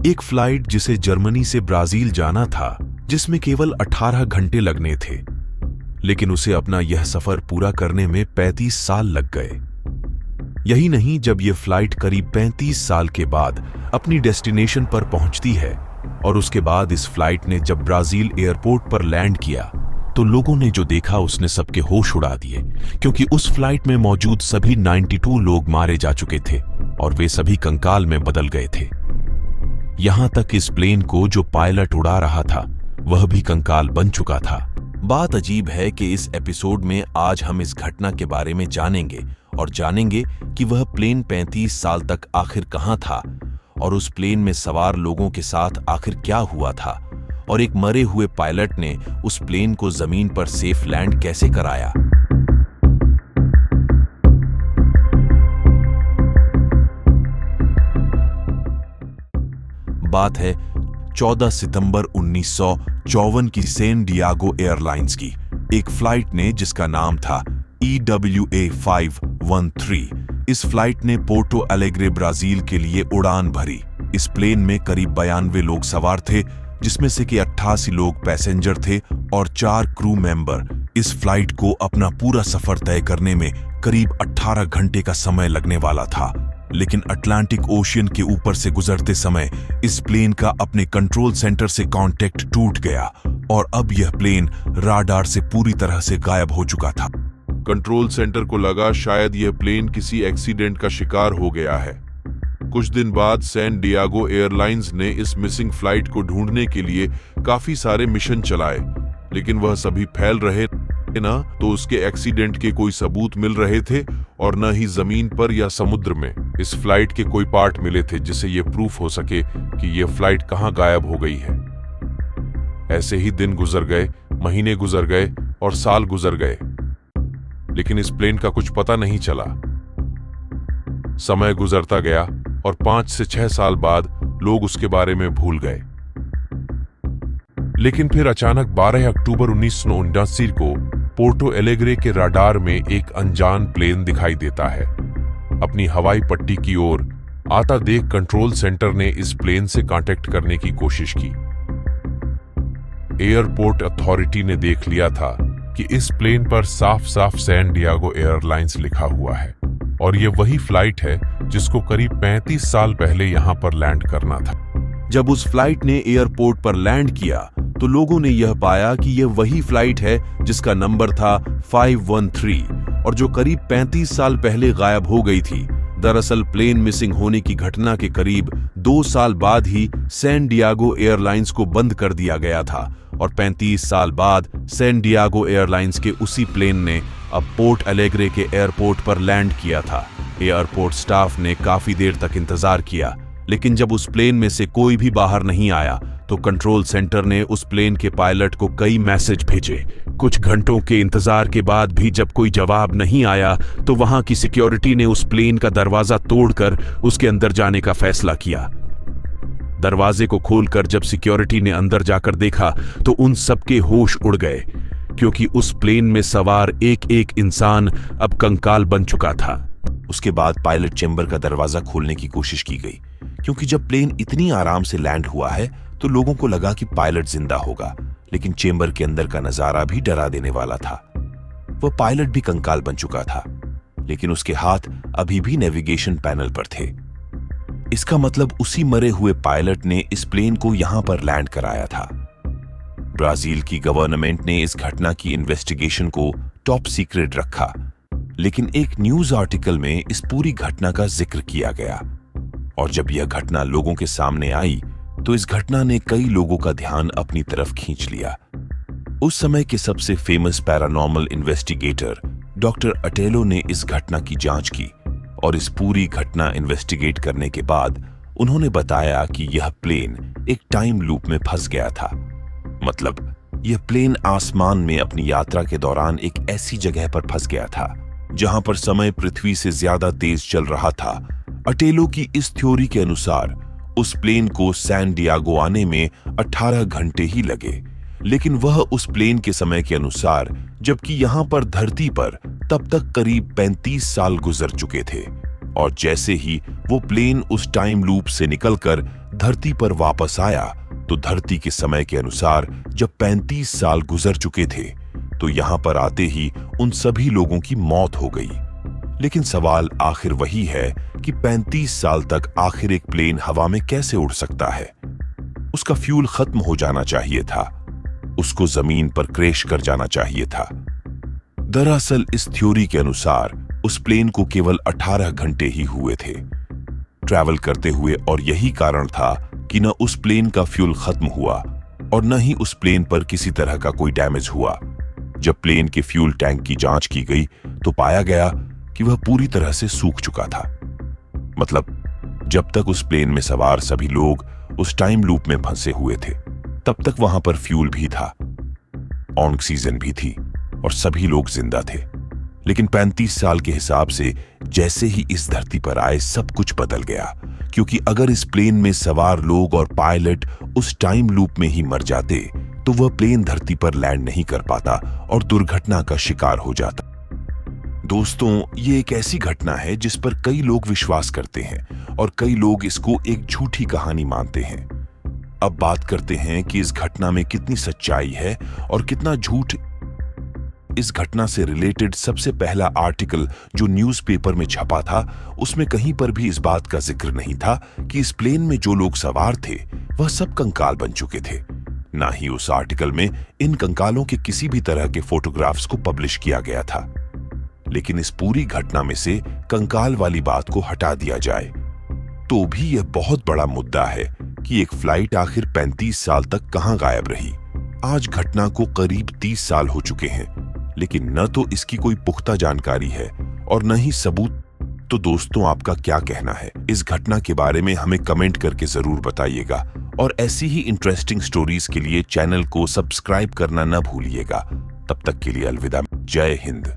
एक फ्लाइट जिसे जर्मनी से ब्राजील जाना था, जिसमें केवल 18 घंटे लगने थे, लेकिन उसे अपना यह सफर पूरा करने में 35 साल लग गए। यही नहीं, जब यह फ्लाइट करीब 35 साल के बाद अपनी डेस्टिनेशन पर पहुंचती है और उसके बाद इस फ्लाइट ने जब ब्राजील एयरपोर्ट पर लैंड किया, तो लोगों ने जो देखा उसने सबके होश उड़ा दिए, क्योंकि उस फ्लाइट में मौजूद सभी 92 लोग मारे जा चुके थे और वे सभी कंकाल में बदल गए थे। यहां तक इस प्लेन को जो पायलट उड़ा रहा था वह भी कंकाल बन चुका था। बात अजीब है कि इस एपिसोड में आज हम इस घटना के बारे में जानेंगे और जानेंगे कि वह प्लेन 35 साल तक आखिर कहां था और उस प्लेन में सवार लोगों के साथ आखिर क्या हुआ था और एक मरे हुए पायलट ने उस प्लेन को जमीन पर सेफ लैंड कैसे कराया। बात है 14 सितंबर 1954 की सैन डिएगो एयरलाइंस की एक फ्लाइट ने, जिसका नाम था EWA 513। इस फ्लाइट ने पोर्टो एलेग्रे ब्राजील के लिए उड़ान भरी। इस प्लेन में करीब 92 लोग सवार थे, जिसमें से कि 88 लोग पैसेंजर थे और 4 क्रू मेंबर। इस फ्लाइट को अपना पूरा सफर तय करने में करीब 18 घंटे का समय लगने वाला था, लेकिन अटलांटिक ओशियन के ऊपर से गुजरते समय इस प्लेन का अपने कंट्रोल सेंटर से कांटेक्ट टूट गया और अब यह प्लेन राडार से पूरी तरह से गायब हो चुका था। कंट्रोल सेंटर को लगा शायद यह प्लेन किसी एक्सीडेंट का शिकार हो गया है। कुछ दिन बाद सैन डिएगो एयरलाइंस ने इस मिसिंग फ्लाइट को ढूंढने के लिए काफी सारे मिशन चलाए, लेकिन वह सभी फैल रहे ना तो उसके एक्सीडेंट के कोई सबूत मिल रहे थे और न ही जमीन पर या समुद्र में इस फ्लाइट के कोई पार्ट मिले थे जिससे यह प्रूफ हो सके कि यह फ्लाइट कहां गायब हो गई है। ऐसे ही दिन गुजर गए, महीने गुजर गए और साल गुजर गए, लेकिन इस प्लेन का कुछ पता नहीं चला। समय गुजरता गया और 5 से 6 साल बाद लोग उसके बारे में भूल गए। लेकिन फिर अचानक 12 अक्टूबर 1979 को पोर्टो एलेग्रे के राडार में एक अनजान प्लेन दिखाई देता है। अपनी हवाई पट्टी की ओर आता देख कंट्रोल सेंटर ने इस प्लेन से कांटेक्ट करने की कोशिश की। एयरपोर्ट अथॉरिटी ने देख लिया था कि इस प्लेन पर साफ साफ सैन डिएगो एयरलाइंस लिखा हुआ है और यह वही फ्लाइट है जिसको करीब 35 साल पहले यहां पर लैंड करना था। जब उस फ्लाइट ने एयरपोर्ट पर लैंड किया तो लोगों ने यह पाया कि यह वही फ्लाइट है जिसका नंबर था 513 और जो करीब 35 साल पहले गायब हो गई थी। दरअसल प्लेन मिसिंग होने की घटना के करीब 2 साल बाद ही सैन डिएगो एयरलाइंस को बंद कर दिया गया था और 35 साल बाद सैन डिएगो एयरलाइंस के उसी प्लेन ने अब पोर्ट एलेग्रे के एयरपोर्ट पर लैंड किया था। एयरपोर्ट स्टाफ ने काफी देर तक इंतजार किया, लेकिन जब उस प्लेन में से कोई भी बाहर नहीं आया तो कंट्रोल सेंटर ने उस प्लेन के पायलट को कई मैसेज भेजे। कुछ घंटों के इंतजार के बाद भी जब कोई जवाब नहीं आया तो वहां की सिक्योरिटी ने उस प्लेन का दरवाजा तोड़कर उसके अंदर जाने का फैसला किया। दरवाजे को खोलकर जब सिक्योरिटी ने अंदर जाकर देखा तो उन सबके होश उड़ गए, क्योंकि उस प्लेन में सवार एक एक इंसान अब कंकाल बन चुका था। उसके बाद पायलट चेंबर का दरवाजा खोलने की कोशिश की गई, क्योंकि जब प्लेन इतनी आराम से लैंड हुआ है तो लोगों को लगा कि पायलट जिंदा होगा, लेकिन चेंबर के अंदर का नजारा भी डरा देने वाला था। वह पायलट भी कंकाल बन चुका था, लेकिन उसके हाथ अभी भी नेविगेशन पैनल पर थे। इसका मतलब उसी मरे हुए पायलट ने इस प्लेन को यहां पर लैंड कराया था। ब्राजील की गवर्नमेंट ने इस घटना की इन्वेस्टिगेशन को टॉप सीक्रेट रखा, लेकिन एक न्यूज आर्टिकल में इस पूरी घटना का जिक्र किया गया और जब यह घटना लोगों के सामने आई तो इस घटना ने कई लोगों का ध्यान अपनी तरफ खींच लिया। उस समय के सबसे फेमस पैरानॉर्मल इन्वेस्टिगेटर डॉक्टर अटेलो ने इस घटना की जांच की और इस पूरी घटना इन्वेस्टिगेट करने के बाद उन्होंने बताया कि यह प्लेन एक टाइम लूप में फंस गया था। मतलब यह प्लेन आसमान में अपनी यात्रा के दौरान एक ऐसी जगह पर फंस गया था जहां पर समय पृथ्वी से ज्यादा तेज चल रहा था। अटेलो की इस थ्योरी के अनुसार उस प्लेन को सैन डिएगो आने में 18 घंटे ही लगे, लेकिन वह उस प्लेन के समय के अनुसार, जबकि यहां पर धरती पर तब तक करीब 35 साल गुजर चुके थे। और जैसे ही वो प्लेन उस टाइम लूप से निकलकर धरती पर वापस आया तो धरती के समय के अनुसार जब 35 साल गुजर चुके थे तो यहां पर आते ही उन सभी लोगों की मौत हो गई। लेकिन सवाल आखिर वही है कि 35 साल तक आखिर एक प्लेन हवा में कैसे उड़ सकता है? उसका फ्यूल खत्म हो जाना चाहिए था, उसको जमीन पर क्रैश कर जाना चाहिए था। दरअसल इस थ्योरी के अनुसार उस प्लेन को केवल 18 घंटे ही हुए थे ट्रैवल करते हुए, और यही कारण था कि न उस प्लेन का फ्यूल खत्म हुआ और न ही उस प्लेन पर किसी तरह का कोई डैमेज हुआ। जब प्लेन के फ्यूल टैंक की जांच की गई तो पाया गया कि वह पूरी तरह से सूख चुका था। मतलब जब तक उस प्लेन में सवार सभी लोग उस टाइम लूप में फंसे हुए थे तब तक वहां पर फ्यूल भी था, ऑक्सीजन भी थी और सभी लोग जिंदा थे। लेकिन 35 साल के हिसाब से जैसे ही इस धरती पर आए सब कुछ बदल गया, क्योंकि अगर इस प्लेन में सवार लोग और पायलट उस टाइम लूप में ही मर जाते तो वह प्लेन धरती पर लैंड नहीं कर पाता और दुर्घटना का शिकार हो जाता। दोस्तों, ये एक ऐसी घटना है जिस पर कई लोग विश्वास करते हैं और कई लोग इसको एक झूठी कहानी मानते हैं। अब बात करते हैं कि इस घटना में कितनी सच्चाई है और कितना झूठ। इस घटना से रिलेटेड सबसे पहला आर्टिकल जो न्यूज़पेपर में छपा था उसमें कहीं पर भी इस बात का जिक्र नहीं था कि इस प्लेन में जो लोग सवार थे वह सब कंकाल बन चुके थे। ना ही उस आर्टिकल में इन कंकालों के किसी भी तरह के फोटोग्राफ्स को पब्लिश किया गया था। लेकिन इस पूरी घटना में से कंकाल वाली बात को हटा दिया जाए तो भी यह बहुत बड़ा मुद्दा है कि एक फ्लाइट आखिर 35 साल तक कहां गायब रही। आज घटना को करीब 30 साल हो चुके हैं, लेकिन न तो इसकी कोई पुख्ता जानकारी है और न ही सबूत। तो दोस्तों, आपका क्या कहना है इस घटना के बारे में? हमें कमेंट करके जरूर बताइएगा और ऐसी ही इंटरेस्टिंग स्टोरीज के लिए चैनल को सब्सक्राइब करना न भूलिएगा। तब तक के लिए अलविदा। जय हिंद।